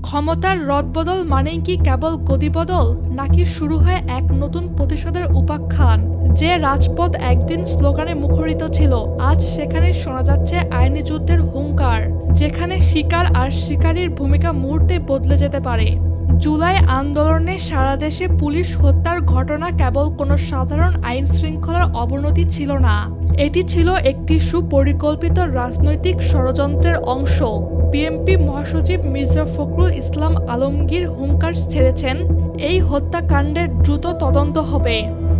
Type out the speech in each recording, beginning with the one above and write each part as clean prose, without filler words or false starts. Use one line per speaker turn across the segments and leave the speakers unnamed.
ক্ষমতার রদবদল মানেই কি কেবল গদিবদল, নাকি শুরু হয় এক নতুন প্রতিশোধের উপাখ্যান? যে রাজপথ একদিন স্লোগানে মুখরিত ছিল, আজ সেখানে শোনা যাচ্ছে আইনি যুদ্ধের হুঙ্কার, যেখানে শিকার আর শিকারীর ভূমিকা মুহূর্তে বদলে যেতে পারে। জুলাই আন্দোলনে সারা দেশে পুলিশ হত্যার ঘটনা কেবল কোনো সাধারণ আইন শৃঙ্খলার অবনতি ছিল না, এটি ছিল একটি সুপরিকল্পিত রাজনৈতিক ষড়যন্ত্রের অংশ। বিএনপি মহাসচিব মির্জা ফখরুল ইসলাম আলমগীর হুঙ্কার ছেড়েছেন, এই হত্যাকাণ্ডের দ্রুত তদন্ত হবে।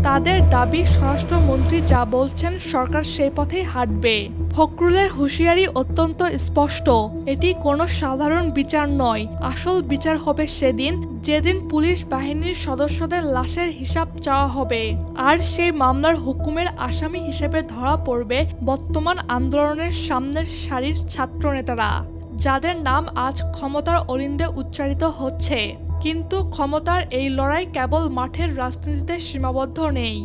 তাদের দাবি, স্বরাষ্ট্রমন্ত্রী যা বলছেন সরকার সেই পথেই হাঁটবে। ফখরুলের হুঁশিয়ারি অত্যন্ত স্পষ্ট, এটি কোনো সাধারণ বিচার নয়। আসল বিচার হবে সেদিন, যেদিন পুলিশ বাহিনীর সদস্যদের লাশের হিসাব চাওয়া হবে। আর সেই মামলার হুকুমের আসামি হিসেবে ধরা পড়বে বর্তমান আন্দোলনের সামনের সারির ছাত্রনেতারা, যাদের নাম আজ ক্ষমতার অলিন্দে উচ্চারিত হচ্ছে। কিন্তু ক্ষমতার এই লড়াই কেবল মাঠের রাজনীতিতে সীমাবদ্ধ নেই।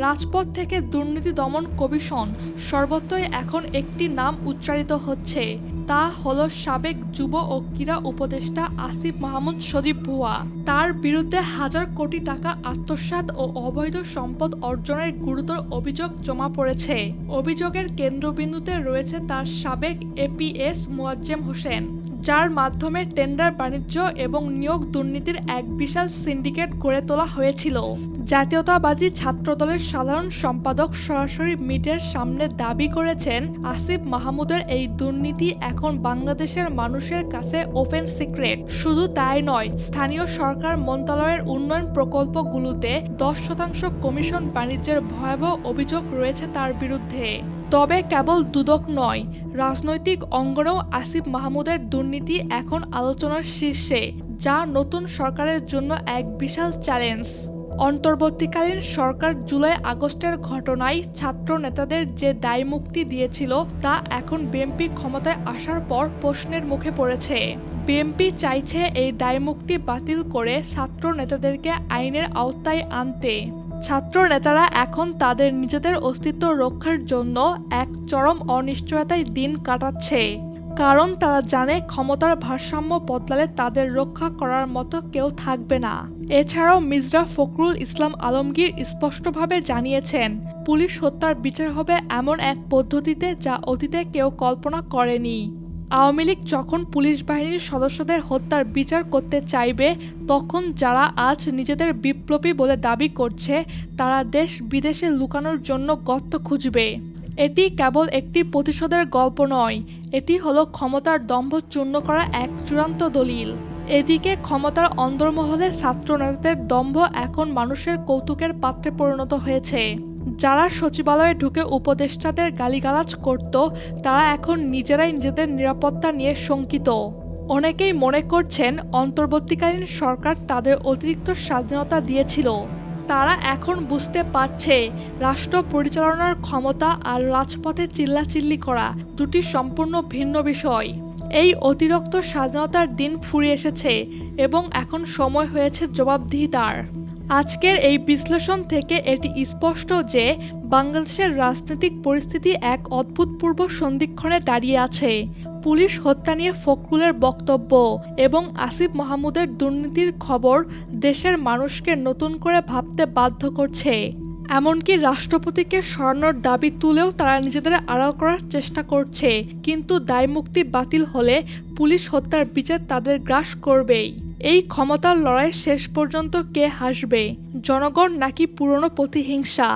রাজপথ থেকে দুর্নীতি দমন কমিশন, সর্বত্রই এখন একটি নাম উচ্চারিত হচ্ছে, তা হলো সাবেক যুব ও ক্রীড়া উপদেষ্টা আসিফ মাহমুদ সজীব ভুয়া। তার বিরুদ্ধে হাজার কোটি টাকা আত্মসাৎ ও অবৈধ সম্পদ অর্জনের গুরুতর অভিযোগ জমা পড়েছে। অভিযোগের কেন্দ্রবিন্দুতে রয়েছে তার সাবেক এপিএস মোয়াজ্জেম হোসেন, যার মাধ্যমে টেন্ডার বাণিজ্য এবং নিয়োগ দুর্নীতির এক বিশাল সিন্ডিকেট গড়ে তোলা হয়েছিল। জাতীয়তাবাদী ছাত্রদলের সাধারণ সম্পাদক সরাসরি মিডিয়ার সামনে দাবি করেছেন, আসিফ মাহমুদের এই দুর্নীতি এখন বাংলাদেশের মানুষের কাছে ওপেন সিক্রেট। শুধু তাই নয়, স্থানীয় সরকার মন্ত্রণালয়ের উন্নয়ন প্রকল্পগুলোতে 10% কমিশন বাণিজ্যের ভয়াবহ অভিযোগ রয়েছে তার বিরুদ্ধে। তবে কেবল দুদক নয়, রাজনৈতিক অঙ্গনেও আসিফ মাহমুদের দুর্নীতি এখন আলোচনার শীর্ষে, যা নতুন সরকারের জন্য এক বিশাল চ্যালেঞ্জ। অন্তর্বর্তীকালীন সরকার জুলাই আগস্টের ঘটনায় ছাত্র নেতাদের যে দায়মুক্তি দিয়েছিল, তা এখন বিএনপি ক্ষমতায় আসার পর প্রশ্নের মুখে পড়েছে। বিএনপি চাইছে এই দায়মুক্তি বাতিল করে ছাত্র নেতাদেরকে আইনের আওতায় আনতে। ছাত্র নেতারা এখন তাদের নিজেদের অস্তিত্ব রক্ষার জন্য এক চরম অনিশ্চয়তায় দিন কাটাচ্ছে, কারণ তারা জানে ক্ষমতার ভারসাম্য বদলালে তাদের রক্ষা করার মতো কেউ থাকবে না। এছাড়াও মির্জা ফখরুল ইসলাম আলমগীর স্পষ্টভাবে জানিয়েছেন, পুলিশ হত্যার বিচার হবে এমন এক পদ্ধতিতে যা অতীতে কেউ কল্পনা করেনি। আওয়ামী লীগ যখন পুলিশ বাহিনীর সদস্যদের হত্যার বিচার করতে চাইবে, তখন যারা আজ নিজেদের বিপ্লবী বলে দাবি করছে, তারা দেশ বিদেশে লুকানোর জন্য গর্ত খুঁজবে। এটি কেবল একটি প্রতিশোধের গল্প নয়, এটি হলো ক্ষমতার দম্ভ চূর্ণ করা এক চূড়ান্ত দলিল। এদিকে ক্ষমতার অন্দরমহলে ছাত্র নেতাদের দম্ভ এখন মানুষের কৌতুকের পাত্রে পরিণত হয়েছে। যারা সচিবালয়ে ঢুকে উপদেষ্টাদের গালিগালাজ করত, তারা এখন নিজেরাই নিজেদের নিরাপত্তা নিয়ে শঙ্কিত। অনেকেই মনে করছেন অন্তর্বর্তীকালীন সরকার তাদের অতিরিক্ত স্বাধীনতা দিয়েছিল। তারা এখন বুঝতে পারছে, রাষ্ট্র পরিচালনার ক্ষমতা আর রাজপথে চিল্লাচিল্লি করা দুটি সম্পূর্ণ ভিন্ন বিষয়। এই অতিরিক্ত স্বাধীনতার দিন ফুরিয়ে এসেছে এবং এখন সময় হয়েছে জবাবদিহিতার। আজকের এই বিশ্লেষণ থেকে এটি স্পষ্ট যে বাংলাদেশের রাজনৈতিক পরিস্থিতি এক অভূতপূর্ব সন্ধিক্ষণে দাঁড়িয়ে আছে। পুলিশ হত্যা নিয়ে ফখরুলের বক্তব্য এবং আসিফ মাহমুদের দুর্নীতির খবর দেশের মানুষকে নতুন করে ভাবতে বাধ্য করছে। এমনকি রাষ্ট্রপতিকে সরানোর দাবি তুলেও তারা নিজেদের আড়াল করার চেষ্টা করছে, কিন্তু দায়মুক্তি বাতিল হলে পুলিশ হত্যার বিচার তাদের গ্রাস করবেই। এই ক্ষমতার লড়াই শেষ পর্যন্ত কে হাসবে, জনগণ নাকি পুরনো প্রতিহিংসা?